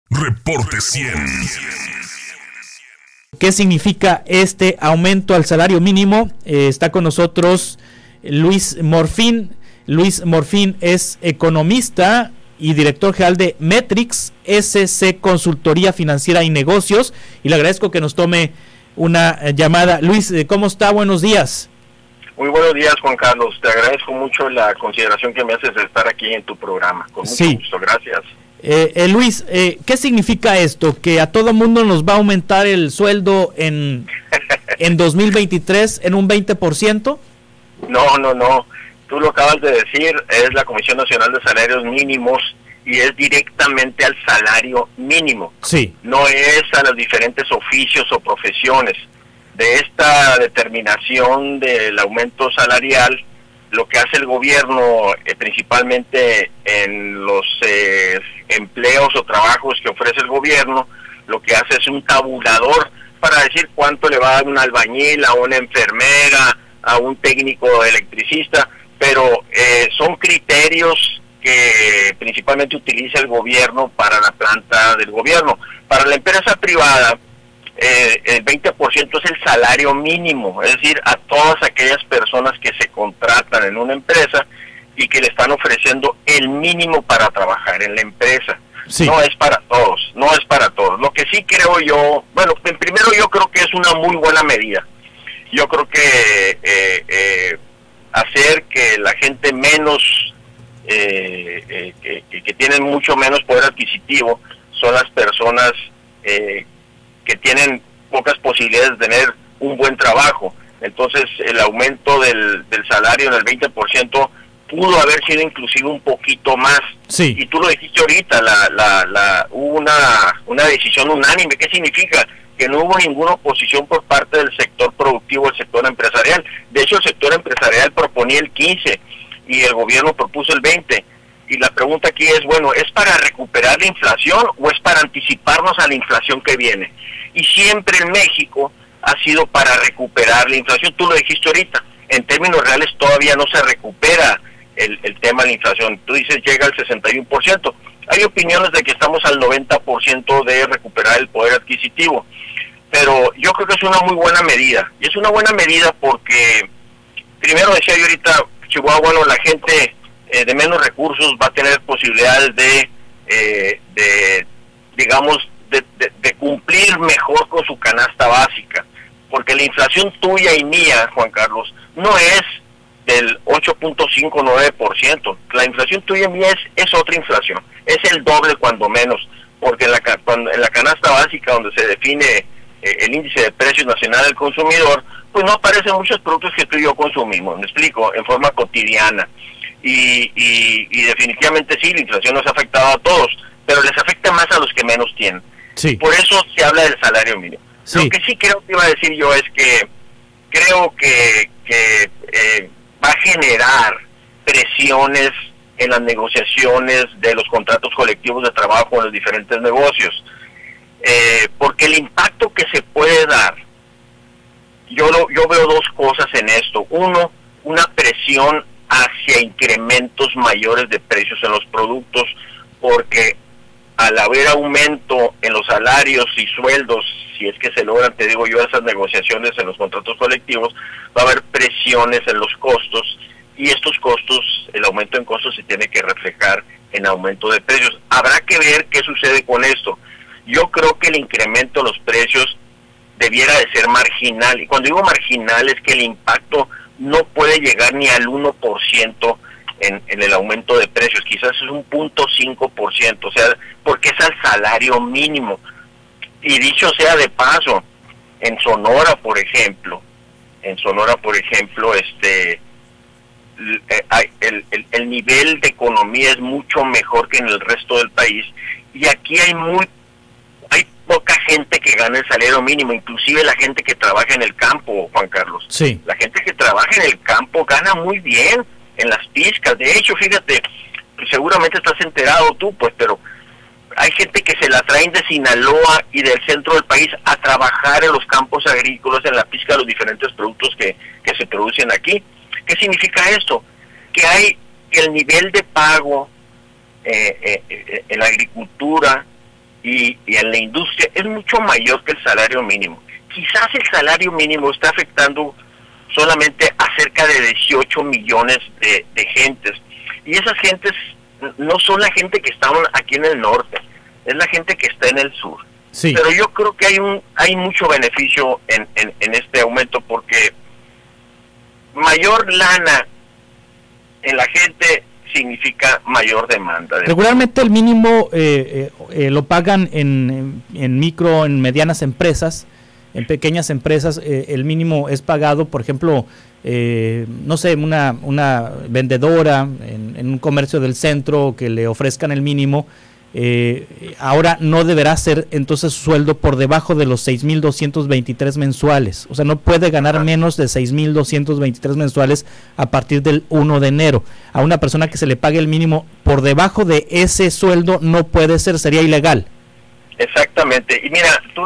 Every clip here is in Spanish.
Reporte 100. ¿Qué significa este aumento al salario mínimo? Está con nosotros Luis Morfín. Luis Morfín es economista y director general de Metrix SC Consultoría Financiera y Negocios, y le agradezco que nos tome una llamada. Luis, ¿cómo está? Buenos días. Muy buenos días, Juan Carlos. Te agradezco mucho la consideración que me haces de estar aquí en tu programa. Con mucho gusto, gracias. Luis, ¿qué significa esto? ¿Que a todo mundo nos va a aumentar el sueldo en 2023 en un 20%? No. Tú lo acabas de decir, es la Comisión Nacional de Salarios Mínimos y es directamente al salario mínimo. Sí. No es a los diferentes oficios o profesiones. De esta determinación del aumento salarial, lo que hace el gobierno, principalmente en los empleos o trabajos que ofrece el gobierno, lo que hace es un tabulador para decir cuánto le va a dar un albañil, a una enfermera, a un técnico electricista, pero son criterios que principalmente utiliza el gobierno para la planta del gobierno. Para la empresa privada, el 20% es el salario mínimo, es decir, a todas aquellas personas que se contratan en una empresa y que le están ofreciendo el mínimo para trabajar en la empresa. Sí. No es para todos. Lo que sí creo yo, bueno, primero yo creo que es una muy buena medida. Yo creo que hacer que la gente menos, que tienen mucho menos poder adquisitivo, son las personas que tienen pocas posibilidades de tener un buen trabajo. Entonces el aumento del salario en el 20% pudo haber sido inclusive un poquito más. Sí. Y tú lo dijiste ahorita, hubo una decisión unánime. ¿Qué significa? Que no hubo ninguna oposición por parte del sector productivo, el sector empresarial. De hecho, el sector empresarial proponía el 15 y el gobierno propuso el 20. Y la pregunta aquí es, bueno, ¿es para recuperar la inflación o es para anticiparnos a la inflación que viene? Y siempre en México ha sido para recuperar la inflación. Tú lo dijiste ahorita, en términos reales todavía no se recupera el tema de la inflación. Tú dices llega al 61%. Hay opiniones de que estamos al 90% de recuperar el poder adquisitivo. Pero yo creo que es una muy buena medida. Y es una buena medida porque, primero decía yo ahorita, Chihuahua, bueno, la gente de menos recursos va a tener posibilidades de cumplir mejor con su canasta básica, porque la inflación tuya y mía, Juan Carlos, no es del 8.59%, la inflación tuya y mía es otra inflación, es el doble cuando menos, porque en la canasta básica donde se define el índice de precios nacional del consumidor, pues no aparecen muchos productos que tú y yo consumimos, me explico, en forma cotidiana. Y definitivamente sí, la inflación nos ha afectado a todos, pero les afecta más a los que menos tienen. Sí. Por eso se habla del salario mínimo. Sí. Lo que sí creo que iba a decir yo es que creo que va a generar presiones en las negociaciones de los contratos colectivos de trabajo en los diferentes negocios, porque el impacto que se puede dar, yo veo dos cosas en esto. Uno, una presión hacia incrementos mayores de precios en los productos, porque al haber aumento en los salarios y sueldos, si es que se logran, te digo yo, esas negociaciones en los contratos colectivos, va a haber presiones en los costos, y estos costos, el aumento en costos se tiene que reflejar en aumento de precios. Habrá que ver qué sucede con esto. Yo creo que el incremento de los precios debiera de ser marginal, y cuando digo marginal es que el impacto no puede llegar ni al 1% en el aumento de precios, quizás es un 0.5%, o sea, porque es al salario mínimo. Y dicho sea de paso, en Sonora, por ejemplo, el nivel de economía es mucho mejor que en el resto del país, y aquí hay poca gente que gana el salario mínimo, inclusive la gente que trabaja en el campo, Juan Carlos. Sí. La gente que trabaja en el campo gana muy bien en las pizcas. De hecho, fíjate, seguramente estás enterado tú, pues, pero hay gente que se la traen de Sinaloa y del centro del país a trabajar en los campos agrícolas, en la pizca de los diferentes productos que se producen aquí. ¿Qué significa esto? Que el nivel de pago en la agricultura y en la industria es mucho mayor que el salario mínimo. Quizás el salario mínimo está afectando solamente a cerca de 18 millones de gentes, y esas gentes no son la gente que está aquí en el norte, es la gente que está en el sur. Sí. Pero yo creo que hay mucho beneficio en este aumento, porque mayor lana en la gente significa mayor demanda. Regularmente el mínimo lo pagan en micro, en medianas empresas, en pequeñas empresas. El mínimo es pagado, por ejemplo, no sé, una vendedora en un comercio del centro que le ofrezcan el mínimo. Ahora no deberá ser entonces su sueldo por debajo de los 6,223 mensuales. O sea, no puede ganar menos de 6,223 mensuales a partir del 1 de enero. A una persona que se le pague el mínimo por debajo de ese sueldo no puede ser, sería ilegal. Exactamente. Y mira, tú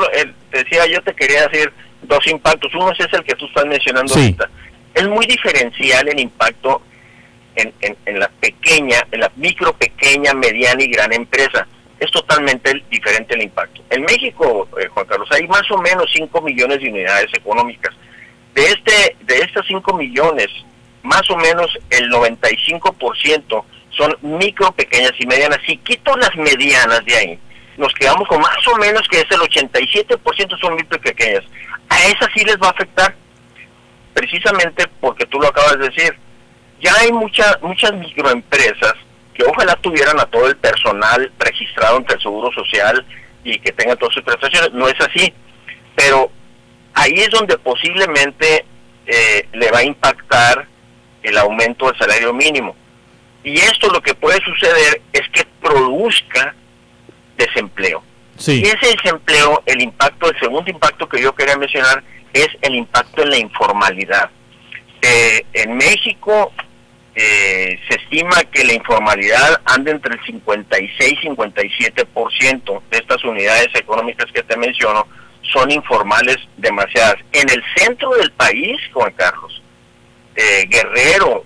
decía, yo te quería decir dos impactos. Uno es el que tú estás mencionando ahorita. Es muy diferencial el impacto en la pequeña, en la micro, pequeña, mediana y gran empresa. Es totalmente diferente el impacto. En México, Juan Carlos, hay más o menos 5 millones de unidades económicas. De estas 5 millones, más o menos el 95% son micro, pequeñas y medianas. Si quito las medianas de ahí, nos quedamos con más o menos que es el 87% son micro y pequeñas. A esas sí les va a afectar, precisamente porque tú lo acabas de decir. Ya hay muchas microempresas que ojalá tuvieran a todo el personal registrado ante el Seguro Social y que tengan todas sus prestaciones. No es así, pero ahí es donde posiblemente le va a impactar el aumento del salario mínimo. Y esto lo que puede suceder es que produzca desempleo. Sí. Y ese desempleo, el segundo impacto que yo quería mencionar es el impacto en la informalidad. En México se estima que la informalidad anda entre el 56 y 57% de estas unidades económicas que te menciono son informales demasiadas. En el centro del país, Juan Carlos, Guerrero,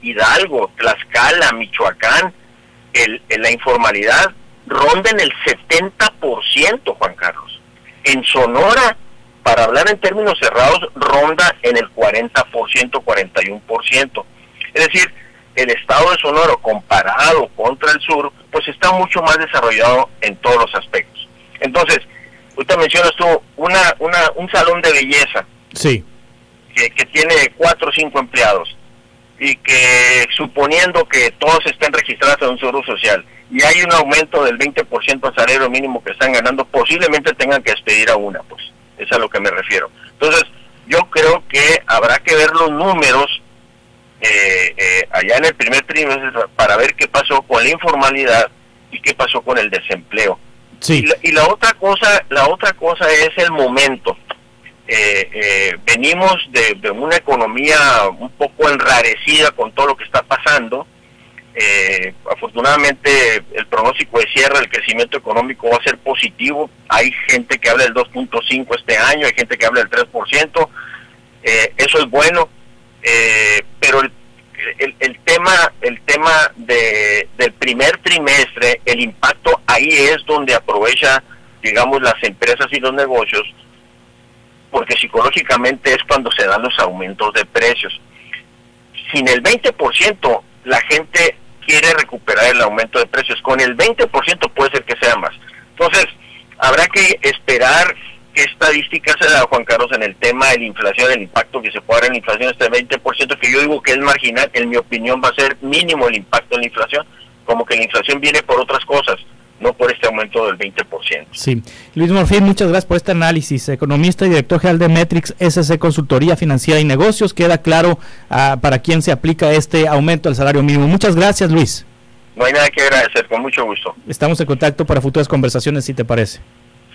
Hidalgo, Tlaxcala, Michoacán, la informalidad ronda en el 70%, Juan Carlos. En Sonora, para hablar en términos cerrados, ronda en el 40%, 41%. Es decir, el estado de Sonora comparado contra el sur, pues está mucho más desarrollado en todos los aspectos. Entonces, ahorita mencionas tú un salón de belleza, sí, que tiene 4 o 5 empleados, y que suponiendo que todos estén registrados en un seguro social, y hay un aumento del 20% al salario mínimo que están ganando, posiblemente tengan que despedir a una, pues, es a lo que me refiero. Entonces, yo creo que habrá que ver los números allá en el primer trimestre para ver qué pasó con la informalidad y qué pasó con el desempleo. Sí. Y la otra cosa es el momento. Venimos de una economía un poco enrarecida con todo lo que está pasando. Afortunadamente el pronóstico de cierre del crecimiento económico va a ser positivo. Hay gente que habla del 2.5 este año, hay gente que habla del 3%. Eso es bueno. Pero el tema del primer trimestre, el impacto ahí es donde aprovecha, digamos, las empresas y los negocios, porque psicológicamente es cuando se dan los aumentos de precios. Sin el 20%, la gente quiere recuperar el aumento de precios. Con el 20% puede ser que sea más. Entonces, habrá que esperar qué estadística se da, Juan Carlos, en el tema de la inflación, el impacto que se puede dar en la inflación, este 20%, que yo digo que es marginal. En mi opinión va a ser mínimo el impacto en la inflación, como que la inflación viene por otras cosas, no por este aumento del 20%. Sí. Luis Morfín, muchas gracias por este análisis. Economista y director general de Metrix SC Consultoría Financiera y Negocios. Queda claro para quién se aplica este aumento al salario mínimo. Muchas gracias, Luis. No hay nada que agradecer, con mucho gusto. Estamos en contacto para futuras conversaciones, si te parece.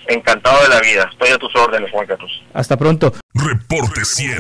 Encantado de la vida. Estoy a tus órdenes, Juan Carlos. Hasta pronto. Reporte 100.